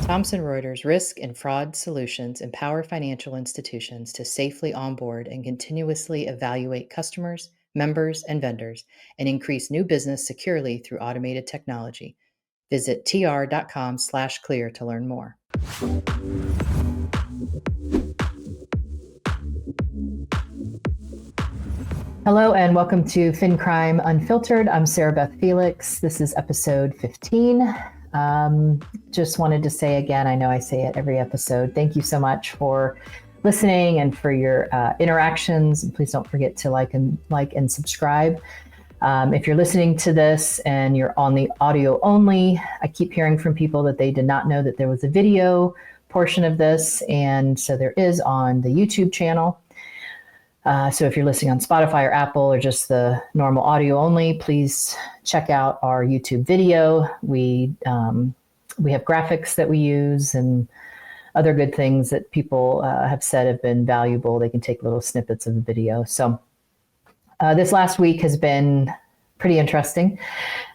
Thomson Reuters Risk and Fraud Solutions empower financial institutions to safely onboard and continuously evaluate customers, members, and vendors, and increase new business securely through automated technology. Visit tr.com/clear to learn more. Hello and welcome to FinCrime Unfiltered. I'm Sarah Beth Felix. This is episode 15. Just wanted to say again, I know I say it every episode, thank you so much for listening and for your interactions. And please don't forget to like and subscribe. If you're listening to this and you're on the audio only, I keep hearing from people that they did not know that there was a video portion of this. And so there is on the YouTube channel. So if you're listening on Spotify or Apple or just the normal audio only, please check out our YouTube video. We have graphics that we use and other good things that people have said have been valuable. They can take little snippets of the video. So this last week has been pretty interesting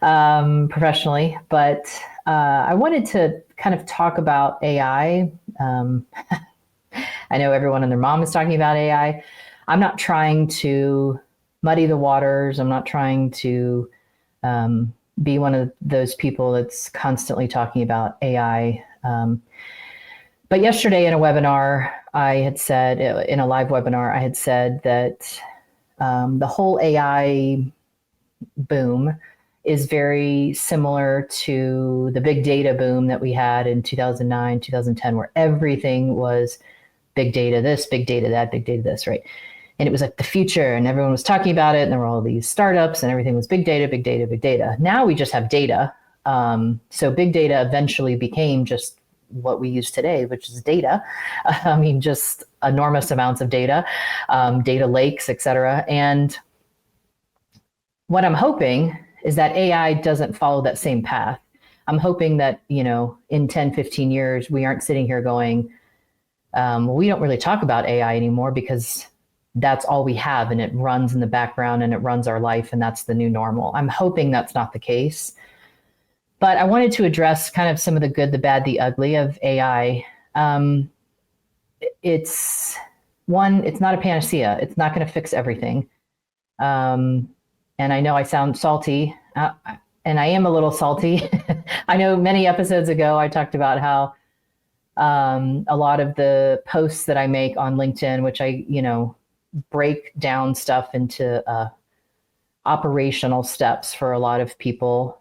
professionally, but I wanted to kind of talk about AI. I know everyone and their mom is talking about AI. I'm not trying to muddy the waters. I'm not trying to be one of those people that's constantly talking about AI. But yesterday in a webinar, I had said, in a live webinar, I had said that the whole AI boom is very similar to the big data boom that we had in 2009, 2010, where everything was big data this, big data that, big data this, right? And it was like the future and everyone was talking about it and there were all these startups and everything was big data, big data, big data. Now we just have data. So big data eventually became just what we use today, which is data. I mean, just enormous amounts of data, data lakes, et cetera. And what I'm hoping is that AI doesn't follow that same path. I'm hoping that, in 10, 15 years, we aren't sitting here going, well, we don't really talk about AI anymore because that's all we have and it runs in the background and it runs our life and that's the new normal. I'm hoping that's not the case. But I wanted to address kind of some of the good, the bad, the ugly of AI. It's not a panacea. It's not going to fix everything. And I know I sound salty, and I am a little salty. I know many episodes ago I talked about how a lot of the posts that I make on LinkedIn, which I, break down stuff into operational steps for a lot of people,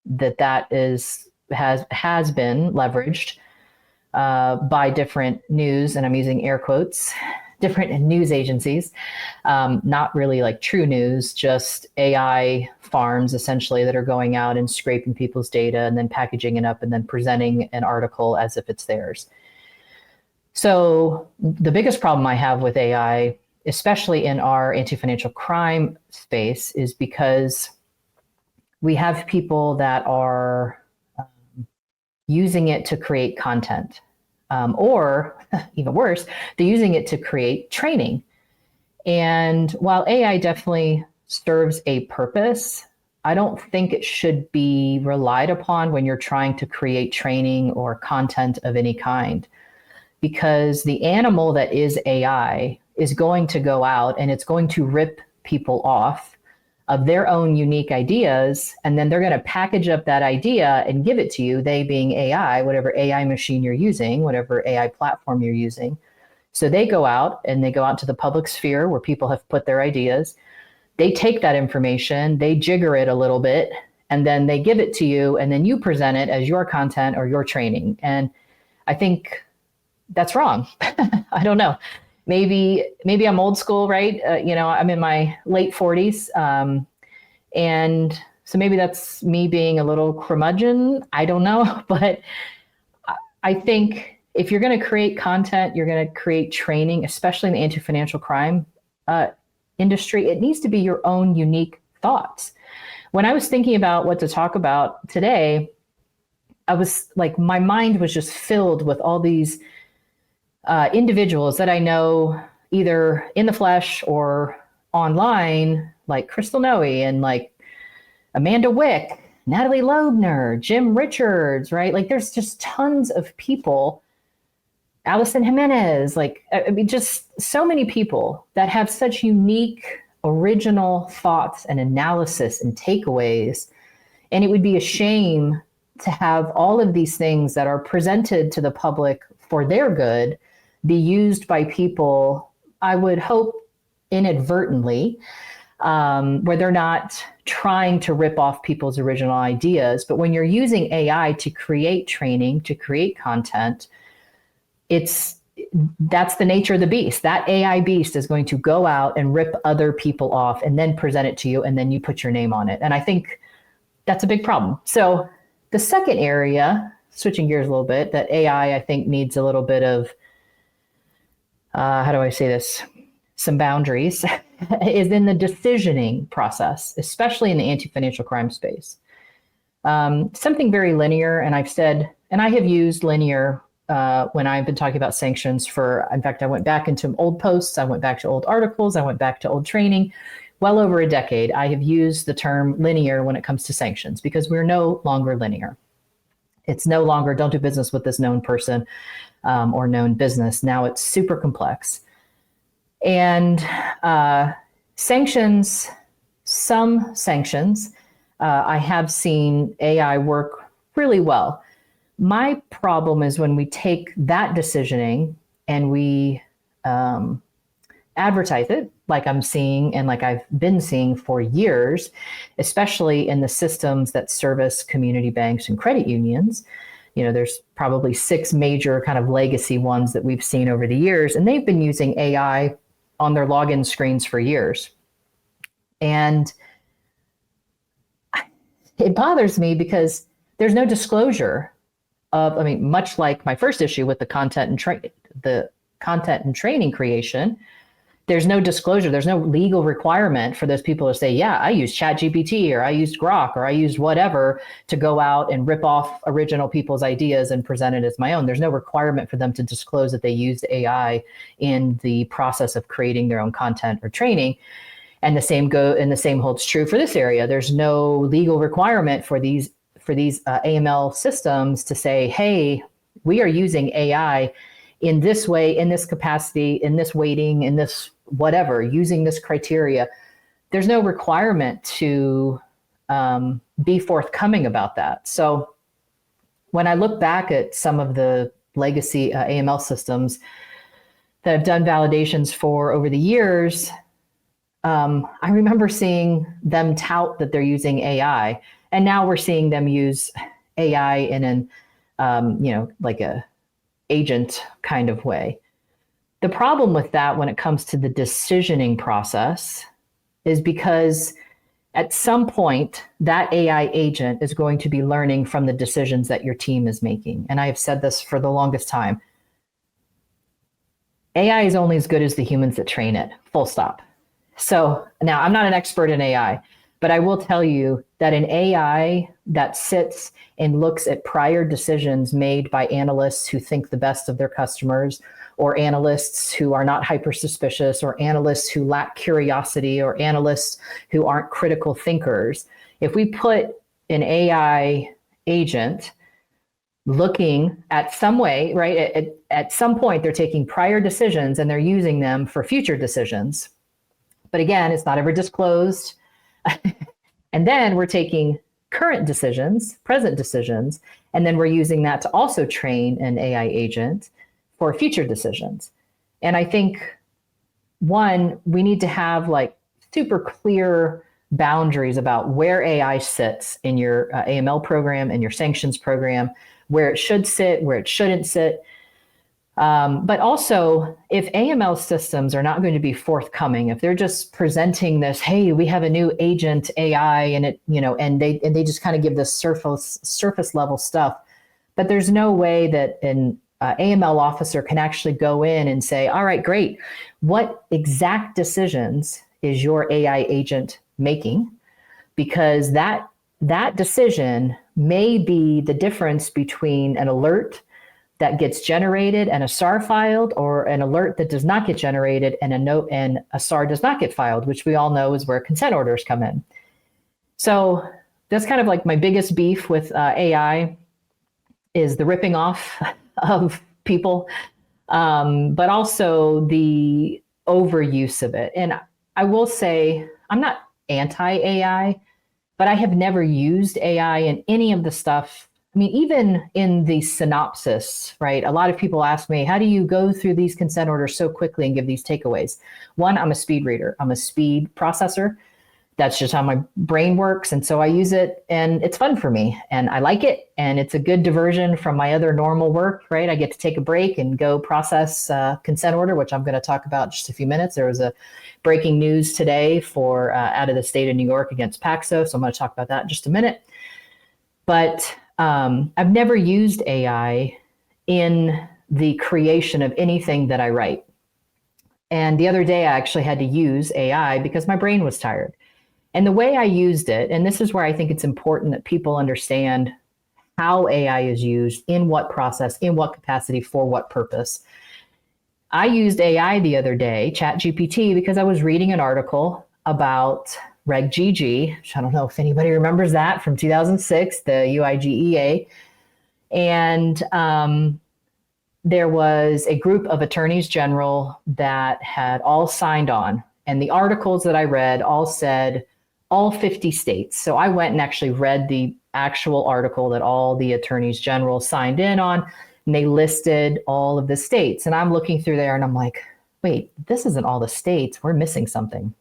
that has been leveraged by different news, and I'm using air quotes, different news agencies, not really like true news, just AI farms essentially that are going out and scraping people's data and then packaging it up and then presenting an article as if it's theirs. So the biggest problem I have with AI, especially in our anti-financial crime space, is because we have people that are using it to create content, or even worse, they're using it to create training. And while AI definitely serves a purpose, I don't think it should be relied upon when you're trying to create training or content of any kind. Because the animal that is AI is going to go out and it's going to rip people off of their own unique ideas. And then they're going to package up that idea and give it to you, they being AI, whatever AI machine you're using, whatever AI platform you're using. So they go out to the public sphere where people have put their ideas. They take that information, they jigger it a little bit, and then they give it to you. And then you present it as your content or your training. And I think that's wrong. I don't know. Maybe I'm old school, right? I'm in my late 40s. And so maybe that's me being a little curmudgeon. I don't know. But I think if you're going to create content, you're going to create training, especially in the anti-financial crime industry, it needs to be your own unique thoughts. When I was thinking about what to talk about today, I was like, my mind was just filled with all these individuals that I know either in the flesh or online, like Crystal Noe and like Amanda Wick Natalie Loebner, Jim Richards, right? Like there's just tons of people, Allison Jimenez, like, I mean, just so many people that have such unique, original thoughts and analysis and takeaways. And it would be a shame to have all of these things that are presented to the public for their good be used by people, I would hope inadvertently, where they're not trying to rip off people's original ideas. But when you're using AI to create training, to create content, that's the nature of the beast. That AI beast is going to go out and rip other people off and then present it to you, and then you put your name on it. And I think that's a big problem. So the second area, switching gears a little bit, that AI, I think, needs a little bit of, how do I say this? Some boundaries, is in the decisioning process, especially in the anti-financial crime space. Something very linear, and I've said, and I have used linear when I've been talking about sanctions in fact, I went back into old posts, I went back to old articles, I went back to old training. Well over a decade, I have used the term linear when it comes to sanctions because we're no longer linear. It's no longer don't do business with this known person or known business. Now it's super complex. And sanctions, some sanctions, I have seen AI work really well. My problem is when we take that decisioning and we advertise it, like I'm seeing and like I've been seeing for years, especially in the systems that service community banks and credit unions. You know, there's probably 6 major kind of legacy ones that we've seen over the years, and they've been using AI on their login screens for years. And it bothers me because there's no disclosure of, I mean, much like my first issue with the content and training creation, there's no disclosure. There's no legal requirement for those people to say, yeah, I used ChatGPT or I used Grok or I used whatever to go out and rip off original people's ideas and present it as my own. There's no requirement for them to disclose that they used AI in the process of creating their own content or training. And the same holds true for this area. There's no legal requirement for these AML systems to say, hey, we are using AI in this way, in this capacity, in this weighting, in this whatever, using this criteria. There's no requirement to be forthcoming about that. So when I look back at some of the legacy AML systems that I've done validations for over the years, I remember seeing them tout that they're using AI, and now we're seeing them use AI in an, like a agent kind of way. The problem with that when it comes to the decisioning process is because at some point that AI agent is going to be learning from the decisions that your team is making. And I have said this for the longest time. AI is only as good as the humans that train it, full stop. So now I'm not an expert in AI, but I will tell you that an AI that sits and looks at prior decisions made by analysts who think the best of their customers, or analysts who are not hyper suspicious, or analysts who lack curiosity, or analysts who aren't critical thinkers, if we put an AI agent looking at some way, right, at some point they're taking prior decisions and they're using them for future decisions. But again, it's not ever disclosed. And then we're taking current decisions, present decisions, and then we're using that to also train an AI agent for future decisions. And I think, one, we need to have like super clear boundaries about where AI sits in your AML program and your sanctions program, where it should sit, where it shouldn't sit. But also, if AML systems are not going to be forthcoming, if they're just presenting this, hey, we have a new agent AI, and it, and they just kind of give this surface level stuff, but there's no way that an AML officer can actually go in and say, all right, great, what exact decisions is your AI agent making? Because that decision may be the difference between an alert that gets generated and a SAR filed, or an alert that does not get generated and a SAR does not get filed, which we all know is where consent orders come in. So that's kind of like my biggest beef with AI is the ripping off of people, but also the overuse of it. And I will say, I'm not anti-AI, but I have never used AI in any of the stuff. I mean, even in the synopsis, right? A lot of people ask me, how do you go through these consent orders so quickly and give these takeaways? One, I'm a speed reader, I'm a speed processor. That's just how my brain works. And so I use it and it's fun for me and I like it. And it's a good diversion from my other normal work, right? I get to take a break and go process consent order, which I'm going to talk about in just a few minutes. There was a breaking news today for out of the state of New York against Paxos. So I'm going to talk about that in just a minute. But I've never used AI in the creation of anything that I write. And the other day I actually had to use AI because my brain was tired. And the way I used it, and this is where I think it's important that people understand how AI is used, in what process, in what capacity, for what purpose. I used AI the other day, ChatGPT, because I was reading an article about Reg GG, which I don't know if anybody remembers that, from 2006, the UIGEA. And there was a group of attorneys general that had all signed on. And the articles that I read all said, all 50 states. So I went and actually read the actual article that all the attorneys general signed in on, and they listed all of the states. And I'm looking through there and I'm like, wait, this isn't all the states. We're missing something.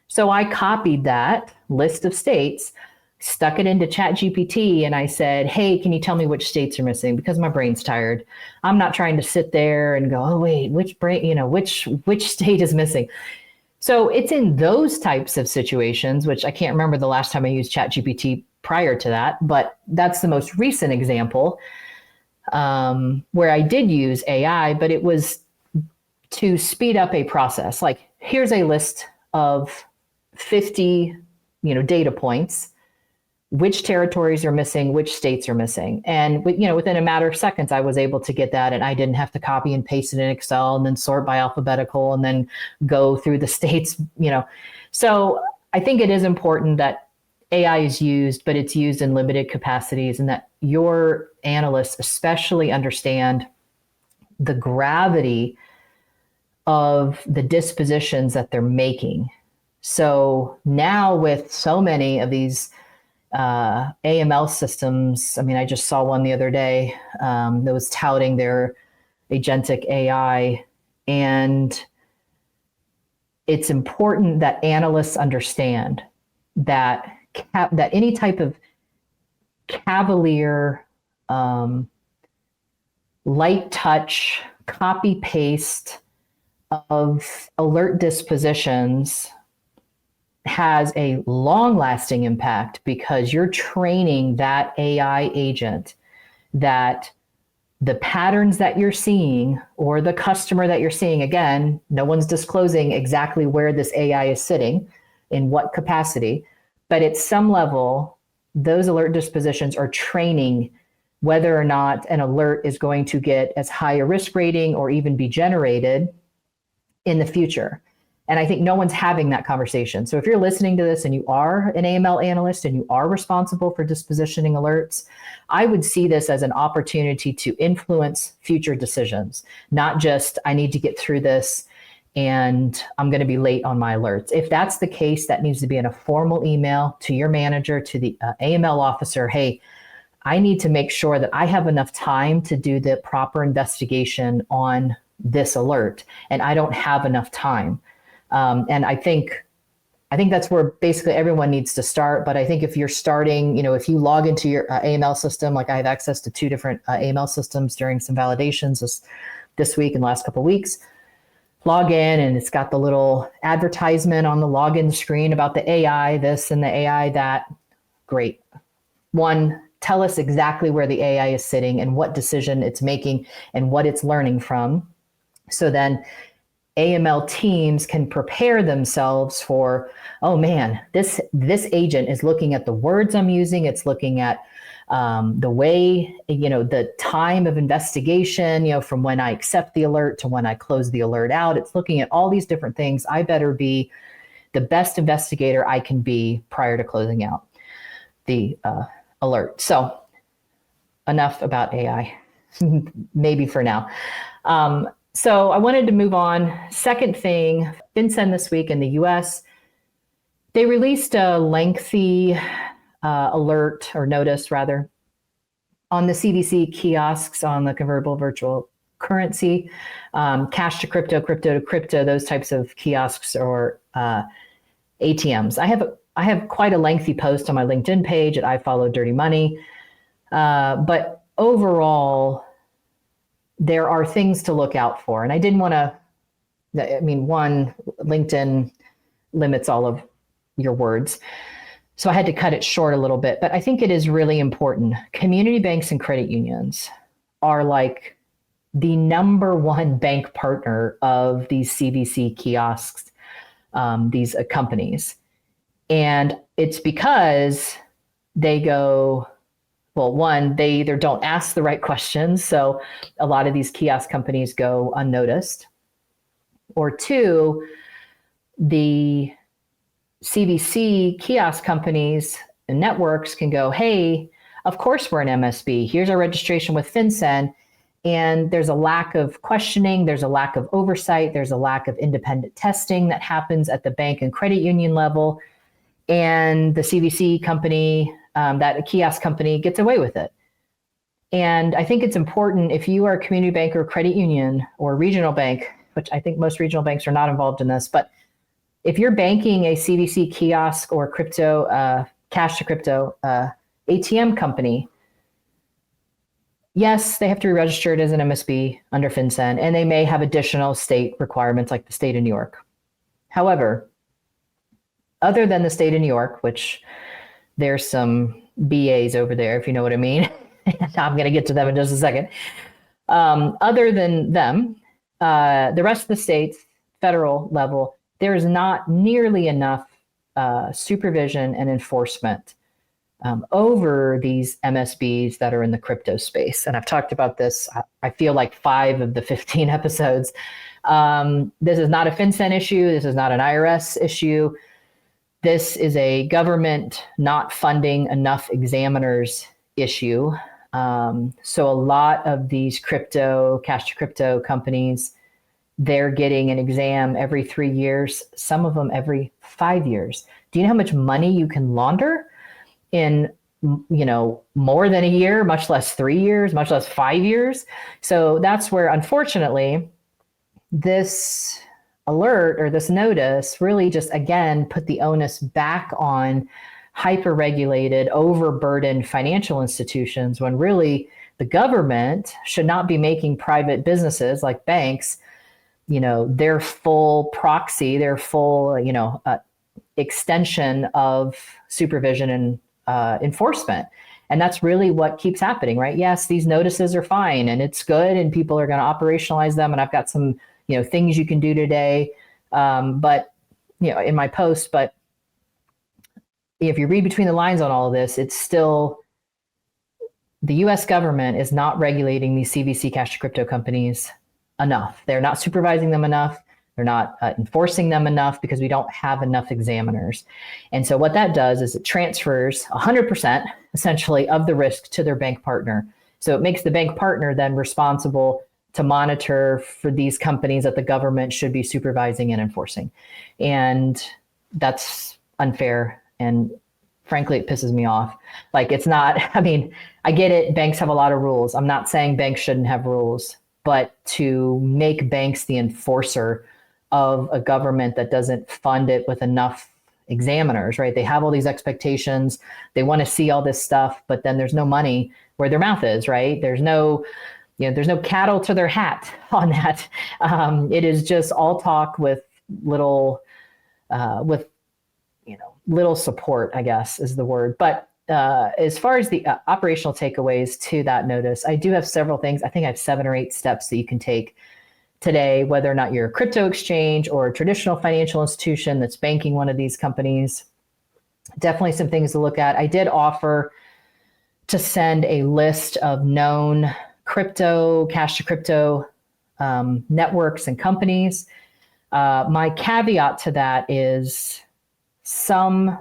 So I copied that list of states, stuck it into ChatGPT, and I said, hey, can you tell me which states are missing? Because my brain's tired. I'm not trying to sit there and go, oh, wait, which state is missing? So it's in those types of situations, which I can't remember the last time I used ChatGPT prior to that, but that's the most recent example where I did use AI, but it was to speed up a process. Like, here's a list of 50, data points, which territories are missing, which states are missing. And, within a matter of seconds, I was able to get that, and I didn't have to copy and paste it in Excel and then sort by alphabetical and then go through the states, So I think it is important that AI is used, but it's used in limited capacities, and that your analysts especially understand the gravity of the dispositions that they're making. So now with so many of these AML systems. I mean, I just saw one the other day that was touting their agentic AI, and it's important that analysts understand that that any type of cavalier, light touch, copy paste of alert dispositions has a long-lasting impact, because you're training that AI agent that the patterns that you're seeing, or the customer that you're seeing, again, no one's disclosing exactly where this AI is sitting, in what capacity, but at some level, those alert dispositions are training whether or not an alert is going to get as high a risk rating or even be generated in the future. And I think no one's having that conversation. So if you're listening to this and you are an AML analyst and you are responsible for dispositioning alerts, I would see this as an opportunity to influence future decisions, not just, I need to get through this and I'm going to be late on my alerts. If that's the case, that needs to be in a formal email to your manager, to the AML officer. Hey, I need to make sure that I have enough time to do the proper investigation on this alert, and I don't have enough time. And I think that's where basically everyone needs to start. But I think if you're starting, if you log into your AML system, like I have access to 2 different AML systems during some validations this week and the last couple of weeks, log in and it's got the little advertisement on the login screen about the AI this and the AI that. Great. One, tell us exactly where the AI is sitting and what decision it's making and what it's learning from. So then AML teams can prepare themselves for, oh man, this agent is looking at the words I'm using. It's looking at the way, the time of investigation, from when I accept the alert to when I close the alert out. It's looking at all these different things. I better be the best investigator I can be prior to closing out. the alert. So enough about AI, maybe for now. So I wanted to move on. Second thing, FinCEN this week in the US, they released a lengthy alert or notice rather on the CBC kiosks on the convertible virtual currency, cash to crypto, crypto to crypto, those types of kiosks or ATMs. I have quite a lengthy post on my LinkedIn page at I Follow Dirty Money. But overall, there are things to look out for. And I didn't want to, one, LinkedIn limits all of your words. So I had to cut it short a little bit. But I think it is really important. Community banks and credit unions are like the number one bank partner of these CBC kiosks, these companies. And it's because they go, well, one, they either don't ask the right questions. So a lot of these kiosk companies go unnoticed. Or two, the CBC kiosk companies and networks can go, hey, of course we're an MSB. Here's our registration with FinCEN. And there's a lack of questioning. There's a lack of oversight. There's a lack of independent testing that happens at the bank and credit union level. And the CBC company, that kiosk company, gets away with it. And I think it's important if you are a community bank or credit union or regional bank, which I think most regional banks are not involved in this, but if you're banking a CBC kiosk or crypto, cash to crypto ATM company, yes, they have to be registered as an MSB under FinCEN, and they may have additional state requirements like the state of New York. However, other than the state of New York, which there's some BAs over there, if you know what I mean. I'm going to get to them in just a second. Other than them, the rest of the states, federal level, there is not nearly enough supervision and enforcement over these MSBs that are in the crypto space. And I've talked about this, I feel like 5 of the 15 episodes. This is not a FinCEN issue. This is not an IRS issue. This is a government not funding enough examiners issue. So a lot of these crypto, cash to crypto companies, they're getting an exam every 3 years, some of them every 5 years. Do you know how much money you can launder in, more than a year, much less 3 years, much less 5 years? So that's where, unfortunately, this alert or this notice really just, again, put the onus back on hyper-regulated, overburdened financial institutions when really the government should not be making private businesses like banks, their full proxy, their full, extension of supervision and enforcement. And that's really what keeps happening, right? Yes, these notices are fine and it's good and people are going to operationalize them. And I've got some, things you can do today, but, in my post, but if you read between the lines on all of this, it's still the US government is not regulating these CBC cash to crypto companies enough. They're not supervising them enough. They're not enforcing them enough because we don't have enough examiners. And so what that does is it transfers 100% essentially of the risk to their bank partner. So it makes the bank partner then responsible to monitor for these companies that the government should be supervising and enforcing. And that's unfair. And frankly, it pisses me off. Like, it's not, I get it. Banks have a lot of rules. I'm not saying banks shouldn't have rules, but to make banks the enforcer of a government that doesn't fund it with enough examiners, right? They have all these expectations. They want to see all this stuff, but then there's no money where their mouth is, right? There's no cattle to their hat on that. It is just all talk with little support, I guess is the word. But as far as the operational takeaways to that notice, I do have several things. I think I have 7 or 8 steps that you can take today, whether or not you're a crypto exchange or a traditional financial institution that's banking one of these companies. Definitely some things to look at. I did offer to send a list of known crypto, cash to crypto networks and companies. My caveat to that is some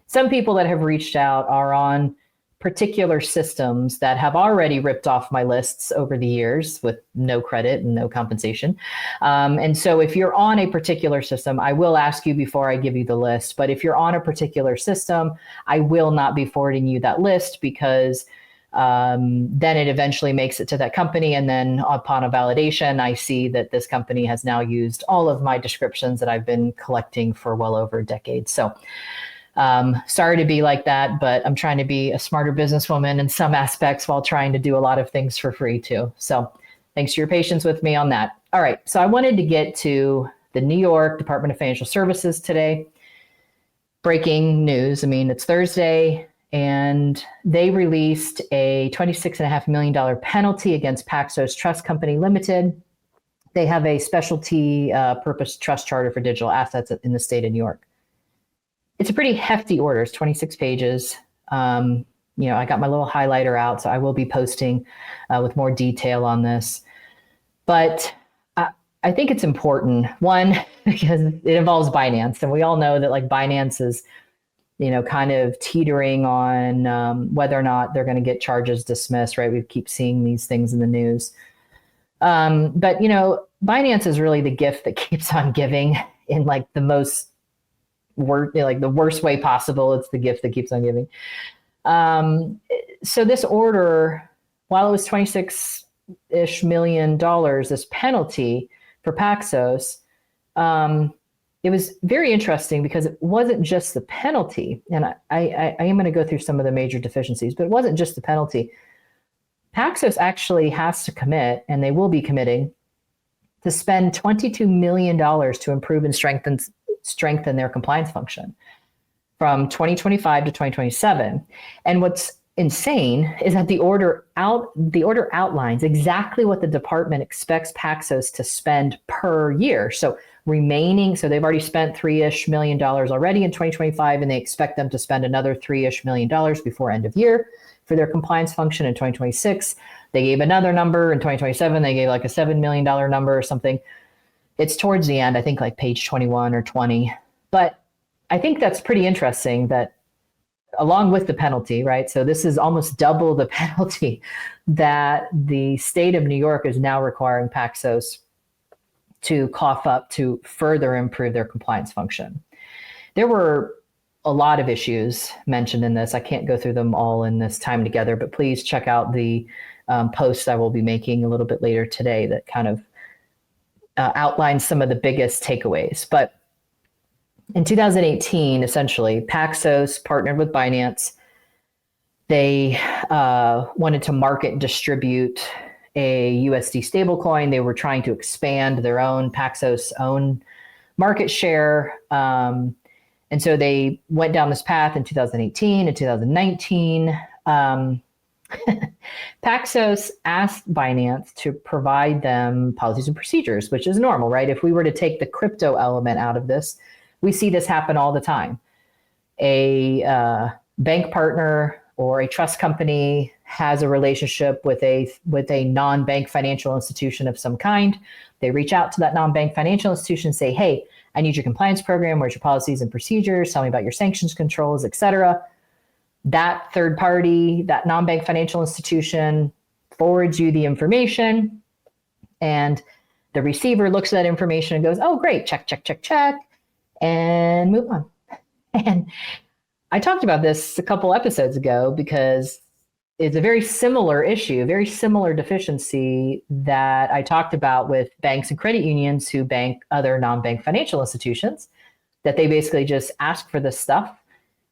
Some people that have reached out are on particular systems that have already ripped off my lists over the years with no credit and no compensation. And so if you're on a particular system, I will ask you before I give you the list. But if you're on a particular system, I will not be forwarding you that list because then it eventually makes it to that company. And then upon a validation, I see that this company has now used all of my descriptions that I've been collecting for well over a decade. So sorry to be like that, but I'm trying to be a smarter businesswoman in some aspects while trying to do a lot of things for free too. So thanks for your patience with me on that. All right. So I wanted to get to the New York Department of Financial Services today. Breaking news. I mean, it's Thursday and they released a $26.5 million penalty against Paxos Trust Company Limited. They have a specialty purpose trust charter for digital assets in the state of New York. It's a pretty hefty order. It's 26 pages. I got my little highlighter out, so I will be posting with more detail on this. But I think it's important, one, because it involves Binance. And we all know that like Binance is, kind of teetering on whether or not they're going to get charges dismissed, right? We keep seeing these things in the news. But, Binance is really the gift that keeps on giving in like the most the worst way possible. It's the gift that keeps on giving. So this order, while it was $26-ish million, this penalty for Paxos, it was very interesting because it wasn't just the penalty. And I am going to go through some of the major deficiencies, but it wasn't just the penalty. Paxos actually has to commit, and they will be committing, to spend $22 million to improve and strengthen their compliance function from 2025 to 2027. And what's insane is that the order outlines exactly what the department expects Paxos to spend per year. So they've already spent $3-ish million already in 2025, and they expect them to spend another $3-ish million before end of year for their compliance function in 2026. They gave another number in 2027. They gave like a $7 million number or something. It's towards the end, I think like page 21 or 20. But I think that's pretty interesting that along with the penalty, right? So this is almost double the penalty that the state of New York is now requiring Paxos to cough up to further improve their compliance function. There were a lot of issues mentioned in this. I can't go through them all in this time together, but please check out the posts I will be making a little bit later today that kind of outlines some of the biggest takeaways. But in 2018, essentially, Paxos partnered with Binance. They wanted to market and distribute a USD stablecoin. They were trying to expand their own Paxos own market share. And so they went down this path in 2018 and 2019. Paxos asked Binance to provide them policies and procedures, which is normal, right? If we were to take the crypto element out of this, we see this happen all the time. A bank partner or a trust company has a relationship with a non-bank financial institution of some kind. They reach out to that non-bank financial institution and say, hey, I need your compliance program. Where's your policies and procedures? Tell me about your sanctions controls, et cetera. That third party, that non-bank financial institution forwards you the information, and the receiver looks at that information and goes, oh, great, check, check, check, check, and move on. And I talked about this a couple episodes ago because it's a very similar issue, a very similar deficiency that I talked about with banks and credit unions who bank other non-bank financial institutions, that they basically just ask for this stuff.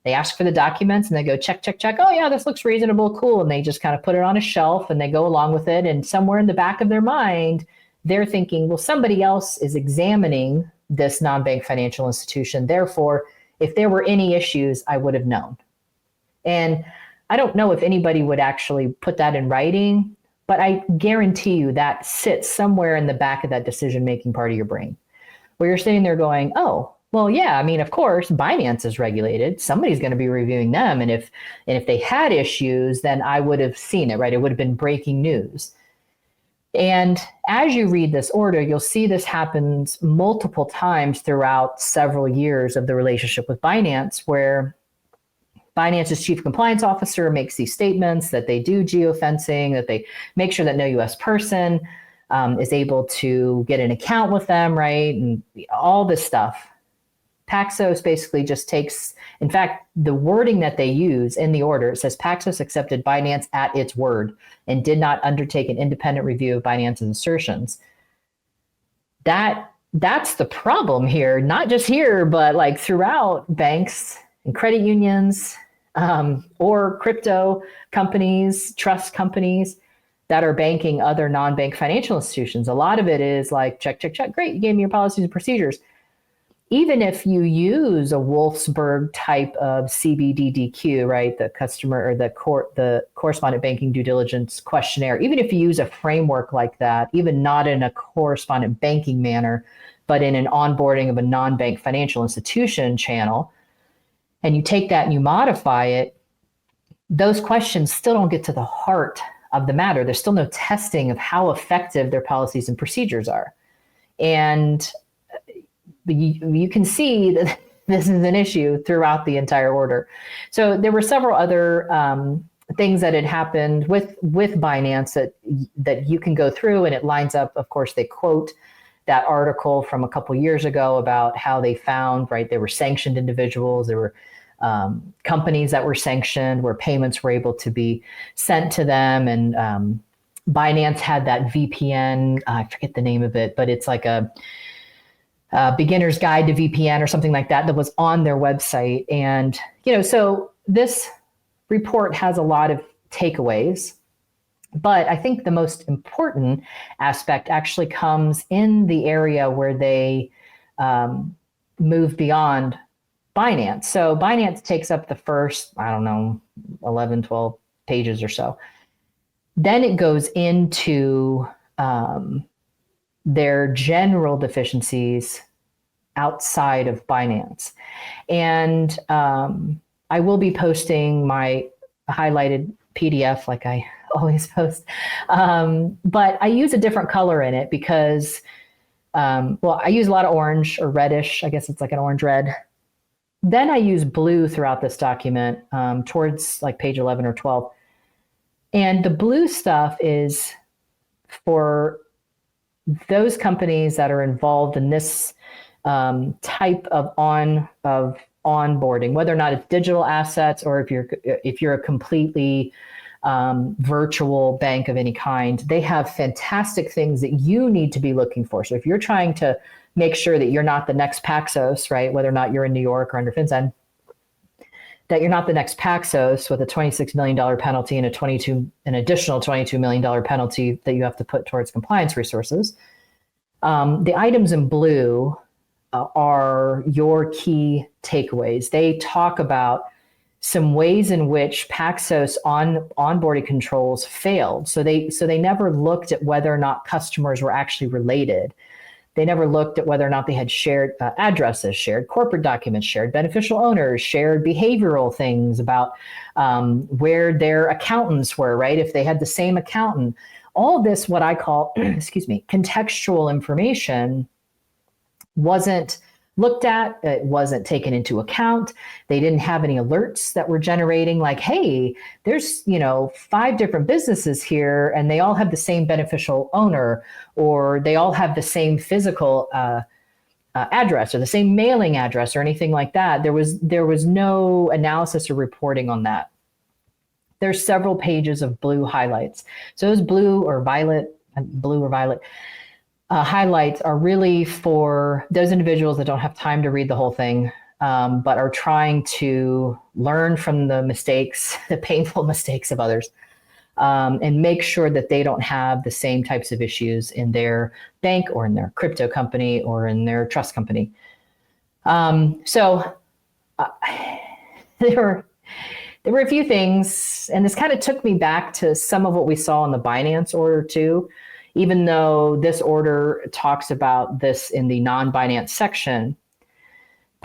They ask for the documents and they go check, check, check. Oh yeah, this looks reasonable, cool. And they just kind of put it on a shelf and they go along with it. And somewhere in the back of their mind, they're thinking, well, somebody else is examining this non-bank financial institution. Therefore, if there were any issues, I would have known. And I don't know if anybody would actually put that in writing, but I guarantee you that sits somewhere in the back of that decision-making part of your brain where you're sitting there going, oh, well, yeah, I mean, of course, Binance is regulated. Somebody's going to be reviewing them. And if they had issues, then I would have seen it, right? It would have been breaking news. And as you read this order, you'll see this happens multiple times throughout several years of the relationship with Binance, where Binance's chief compliance officer makes these statements that they do geofencing, that they make sure that no U.S. person is able to get an account with them, right? And all this stuff. Paxos basically just takes, in fact, the wording that they use in the order, it says Paxos accepted Binance at its word and did not undertake an independent review of Binance's assertions. That's the problem here, not just here, but like throughout banks and credit unions, or crypto companies, trust companies that are banking other non-bank financial institutions. A lot of it is like, check, check, check. Great, you gave me your policies and procedures. Even if you use a Wolfsburg type of CBDDQ, right, the customer or the correspondent banking due diligence questionnaire, even if you use a framework like that, even not in a correspondent banking manner, but in an onboarding of a non-bank financial institution channel, and you take that and you modify it, those questions still don't get to the heart of the matter. There's still no testing of how effective their policies and procedures are. And you can see that this is an issue throughout the entire order. So there were several other things that had happened with Binance that you can go through, and it lines up. Of course, they quote that article from a couple years ago about how they found, right, there were sanctioned individuals, there were companies that were sanctioned where payments were able to be sent to them. And Binance had that VPN, I forget the name of it, but it's like a beginner's guide to VPN or something like that was on their website. And, so this report has a lot of takeaways, but I think the most important aspect actually comes in the area where they move beyond Binance. So Binance takes up the first, 11, 12 pages or so. Then it goes into their general deficiencies outside of Binance. And I will be posting my highlighted PDF like I always post. But I use a different color in it because, I use a lot of orange or reddish. I guess it's like an orange red. Then I use blue throughout this document towards like page 11 or 12. And the blue stuff is for those companies that are involved in this type of onboarding, whether or not it's digital assets or if you're a completely virtual bank of any kind, they have fantastic things that you need to be looking for. So if you're trying to make sure that you're not the next Paxos, right, whether or not you're in New York or under FinCEN, that you're not the next Paxos with a $26 million penalty and an additional $22 million penalty that you have to put towards compliance resources. The items in blue are your key takeaways. They talk about some ways in which Paxos onboarding controls failed. So they never looked at whether or not customers were actually related. They never looked at whether or not they had shared addresses, shared corporate documents, shared beneficial owners, shared behavioral things about where their accountants were, right? If they had the same accountant. All this, what I call, contextual information wasn't looked at, it wasn't taken into account. They didn't have any alerts that were generating like, hey, there's, 5 different businesses here and they all have the same beneficial owner, or they all have the same physical address or the same mailing address or anything like that. There was no analysis or reporting on that. There's several pages of blue highlights. So those blue or violet highlights are really for those individuals that don't have time to read the whole thing, but are trying to learn from the mistakes, the painful mistakes of others, and make sure that they don't have the same types of issues in their bank or in their crypto company or in their trust company. There were a few things, and this kind of took me back to some of what we saw in the Binance order too. Even though this order talks about this in the non-Binance section,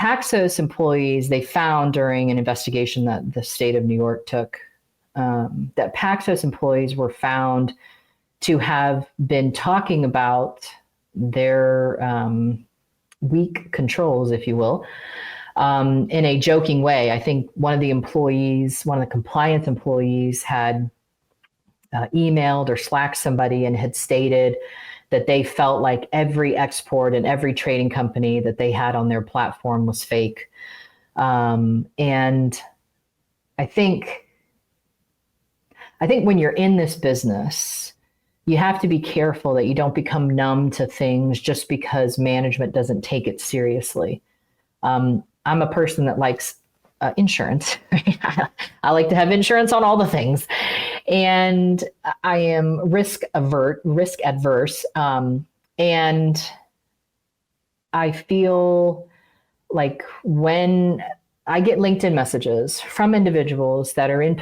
Paxos employees, they found during an investigation that the state of New York took, that Paxos employees were found to have been talking about their weak controls, if you will, in a joking way. I think one of the compliance employees had emailed or slacked somebody and had stated that they felt like every export and every trading company that they had on their platform was fake. And I think when you're in this business, you have to be careful that you don't become numb to things just because management doesn't take it seriously. I'm a person that likes insurance. I like to have insurance on all the things, and I am risk adverse, and I feel like when I get LinkedIn messages from individuals that are in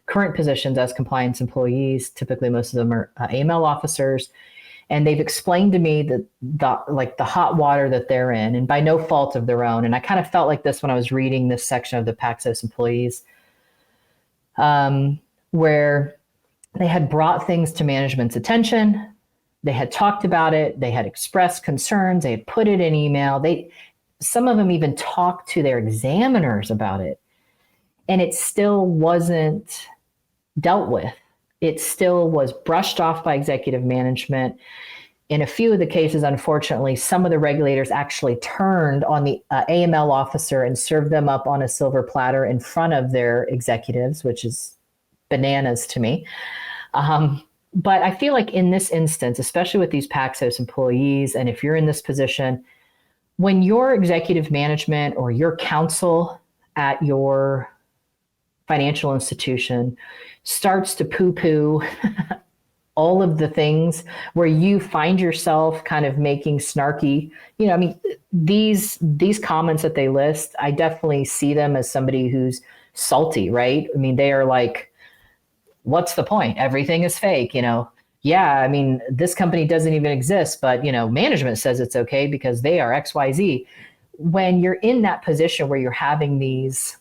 current positions as compliance employees, typically most of them are AML officers, and they've explained to me that the hot water that they're in, and by no fault of their own. And I kind of felt like this when I was reading this section of the Paxos employees, where they had brought things to management's attention. They had talked about it. They had expressed concerns. They had put it in email. Some of them even talked to their examiners about it. And it still wasn't dealt with. It still was brushed off by executive management. In a few of the cases, unfortunately, some of the regulators actually turned on the AML officer and served them up on a silver platter in front of their executives, which is bananas to me. But I feel like in this instance, especially with these Paxos employees, and if you're in this position, when your executive management or your counsel at your financial institution starts to poo-poo all of the things where you find yourself kind of making snarky, these comments that they list, I definitely see them as somebody who's salty, right? I mean, they are like, what's the point? Everything is fake, Yeah, I mean, this company doesn't even exist, but, management says it's okay because they are XYZ. When you're in that position where you're having these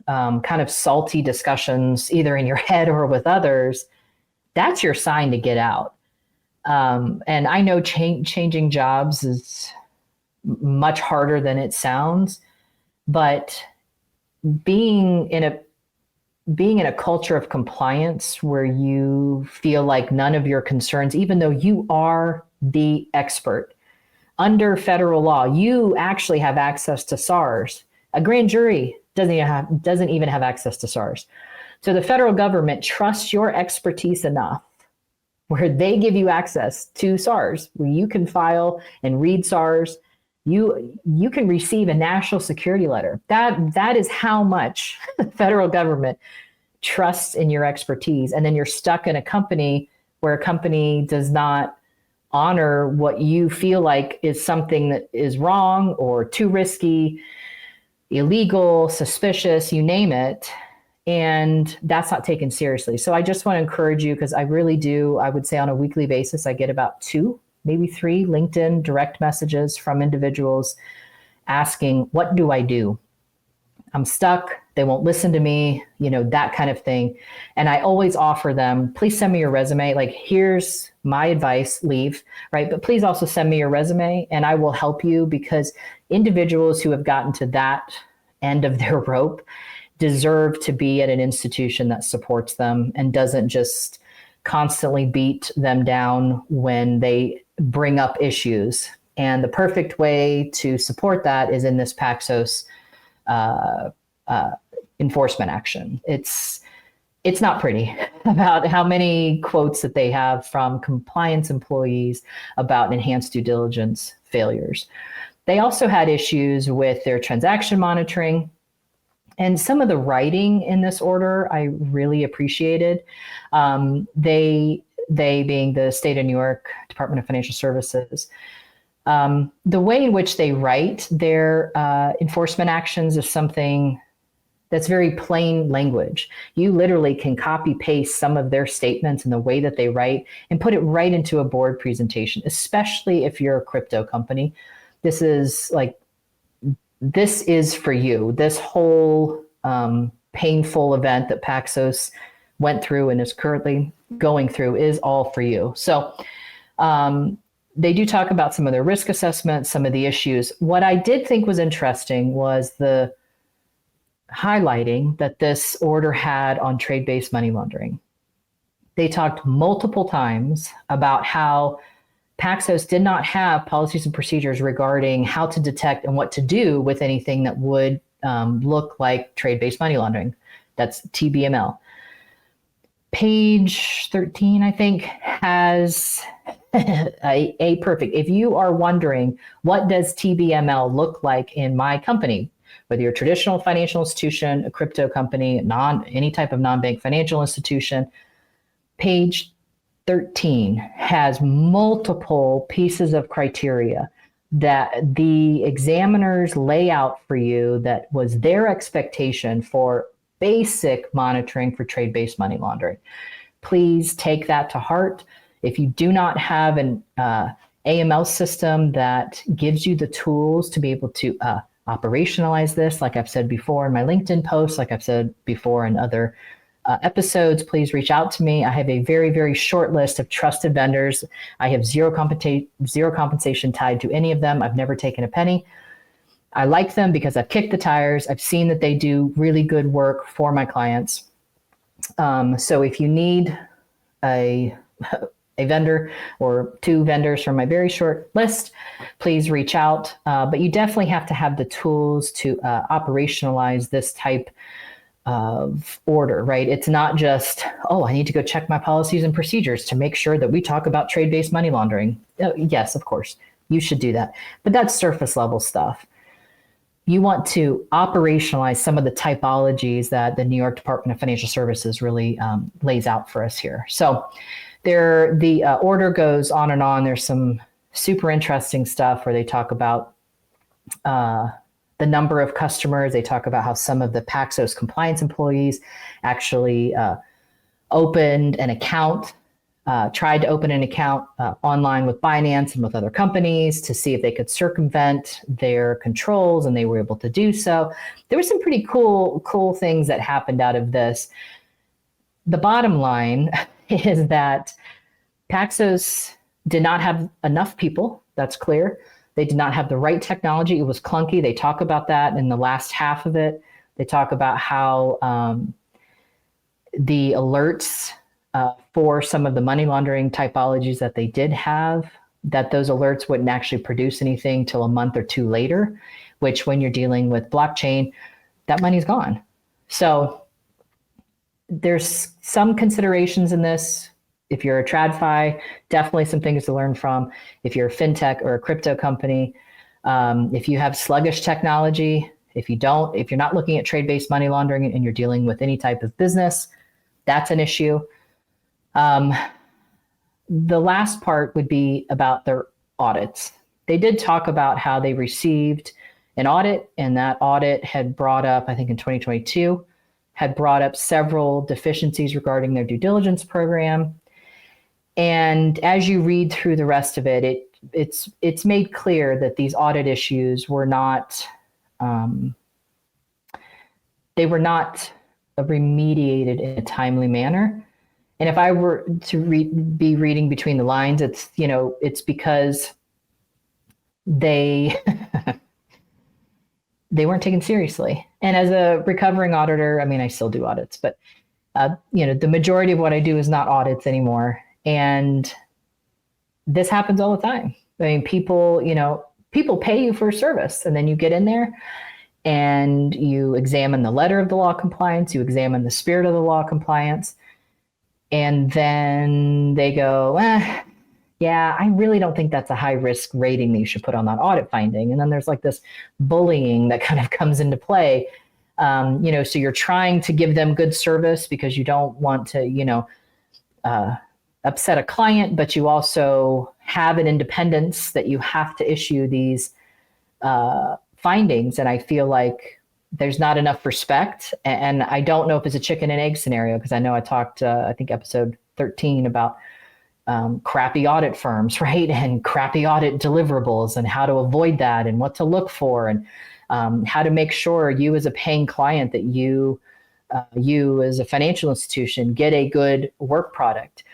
kind of salty discussions, either in your head or with others, that's your sign to get out. And I know changing jobs is much harder than it sounds, but being in a culture of compliance where you feel like none of your concerns, even though you are the expert under federal law, you actually have access to SARS. A grand jury doesn't even have access to SARS. So the federal government trusts your expertise enough where they give you access to SARS, where you can file and read SARS. You can receive a national security letter. That is how much the federal government trusts in your expertise. And then you're stuck in a company where a company does not honor what you feel like is something that is wrong or too risky, illegal, suspicious, you name it. And that's not taken seriously. So I just want to encourage you, because I really do, I would say on a weekly basis, I get about 2, maybe 3 LinkedIn direct messages from individuals asking, what do I do? I'm stuck. They won't listen to me, that kind of thing. And I always offer them, please send me your resume. Like, here's my advice, leave, right? But please also send me your resume and I will help you, because individuals who have gotten to that end of their rope deserve to be at an institution that supports them and doesn't just constantly beat them down when they bring up issues. And the perfect way to support that is in this Paxos enforcement action. It's not pretty about how many quotes that they have from compliance employees about enhanced due diligence failures. They also had issues with their transaction monitoring. And some of the writing in this order, I really appreciated. They being the state of New York Department of Financial Services, the way in which they write their enforcement actions is something that's very plain language. You literally can copy paste some of their statements and the way that they write and put it right into a board presentation, especially if you're a crypto company. This is for you. This whole painful event that Paxos went through and is currently going through is all for you. So they do talk about some of their risk assessments, some of the issues. What I did think was interesting was the highlighting that this order had on trade-based money laundering. They talked multiple times about how Paxos did not have policies and procedures regarding how to detect and what to do with anything that would look like trade-based money laundering. That's TBML. Page 13, I think, has a perfect. If you are wondering, what does TBML look like in my company, whether you're a traditional financial institution, a crypto company, any type of non-bank financial institution, page 13 has multiple pieces of criteria that the examiners lay out for you that was their expectation for basic monitoring for trade-based money laundering. Please take that to heart. If you do not have an AML system that gives you the tools to be able to operationalize this, like I've said before in my LinkedIn posts, like I've said before in other episodes, please reach out to me. I have a very, very short list of trusted vendors. I have zero compensation tied to any of them. I've never taken a penny. I like them because I've kicked the tires. I've seen that they do really good work for my clients. So if you need a vendor or two vendors from my very short list, please reach out. But you definitely have to have the tools to operationalize this type of order, right? It's not just, oh, I need to go check my policies and procedures to make sure that we talk about trade-based money laundering. Yes, of course, you should do that. But that's surface level stuff. You want to operationalize some of the typologies that the New York Department of Financial Services really lays out for us here. So the order goes on and on. There's some super interesting stuff where they talk about the number of customers. They talk about how some of the Paxos compliance employees actually opened an account, tried to open an account online with Binance and with other companies to see if they could circumvent their controls, and they were able to do so. There were some pretty cool things that happened out of this. The bottom line is that Paxos did not have enough people. That's clear. They did not have the right technology. It was clunky. They talk about that in the last half of it. They talk about how the alerts for some of the money laundering typologies that they did have, that those alerts wouldn't actually produce anything till a month or two later, which when you're dealing with blockchain, that money's gone. So there's some considerations in this. If you're a TradFi, definitely some things to learn from. If you're a fintech or a crypto company, if you have sluggish technology, if you're not looking at trade-based money laundering and you're dealing with any type of business, that's an issue. The last part would be about their audits. They did talk about how they received an audit, and that audit had brought up, I think in 2022, had brought up several deficiencies regarding their due diligence program. And as you read through the rest of it, it's made clear that these audit issues were not remediated in a timely manner. And if I were to be reading between the lines, it's because they they weren't taken seriously. And as a recovering auditor, I mean, I still do audits, but the majority of what I do is not audits anymore. And this happens all the time. I mean, people pay you for a service, and then you get in there and you examine the letter of the law compliance, you examine the spirit of the law compliance, and then they go, yeah, I really don't think that's a high risk rating that you should put on that audit finding. And then there's like this bullying that kind of comes into play. So you're trying to give them good service because you don't want to, upset a client, but you also have an independence that you have to issue these findings. And I feel like there's not enough respect. And I don't know if it's a chicken and egg scenario, because I know I talked, I think episode 13 about crappy audit firms, right? And crappy audit deliverables and how to avoid that and what to look for, and how to make sure you as a paying client that you you as a financial institution get a good work product.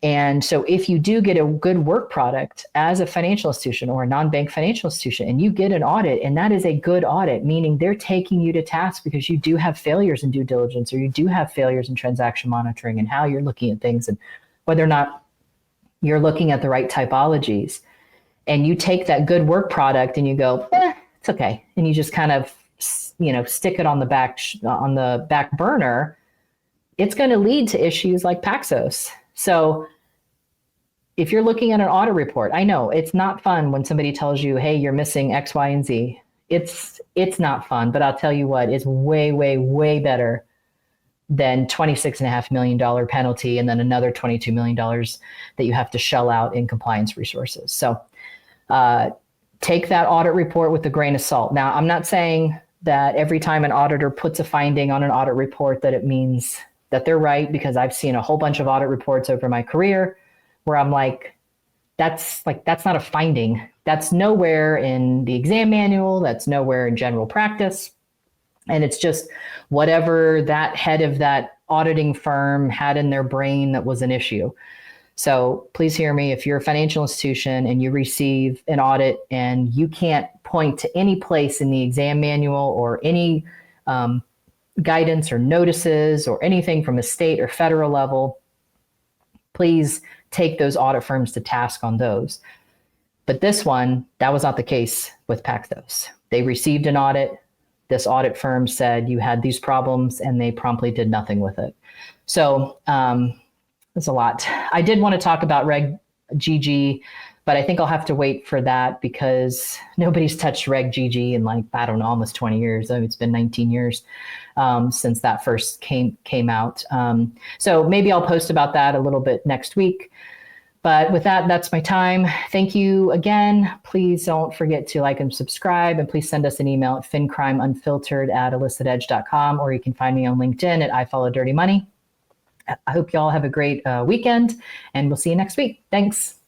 And so if you do get a good work product as a financial institution or a non-bank financial institution, and you get an audit, and that is a good audit, meaning they're taking you to task because you do have failures in due diligence, or you do have failures in transaction monitoring and how you're looking at things and whether or not you're looking at the right typologies. And you take that good work product and you go, it's okay. And you just kind of, stick it on the back burner. It's going to lead to issues like Paxos. So if you're looking at an audit report, I know it's not fun when somebody tells you, hey, you're missing X, Y, and Z. It's not fun, but I'll tell you what, it's way, way, way better than $26.5 million penalty and then another $22 million that you have to shell out in compliance resources. So take that audit report with a grain of salt. Now, I'm not saying that every time an auditor puts a finding on an audit report that it means that they're right, because I've seen a whole bunch of audit reports over my career where I'm like, that's not a finding. That's nowhere in the exam manual. That's nowhere in general practice. And it's just whatever that head of that auditing firm had in their brain that was an issue. So please hear me. If you're a financial institution and you receive an audit and you can't point to any place in the exam manual or any guidance or notices or anything from a state or federal level, please take those audit firms to task on those. But this one, that was not the case with Paxos. They received an audit. This audit firm said you had these problems and they promptly did nothing with it. So there's a lot. I did want to talk about Reg GG, but I think I'll have to wait for that because nobody's touched Reg GG in almost 20 years. I mean, it's been 19 years since that first came out. So maybe I'll post about that a little bit next week. But with that, that's my time. Thank you again. Please don't forget to like and subscribe, and please send us an email at FinCrimeUnfiltered@illicitedge.com, or you can find me on LinkedIn at I Follow Dirty Money. I hope you all have a great weekend, and we'll see you next week. Thanks.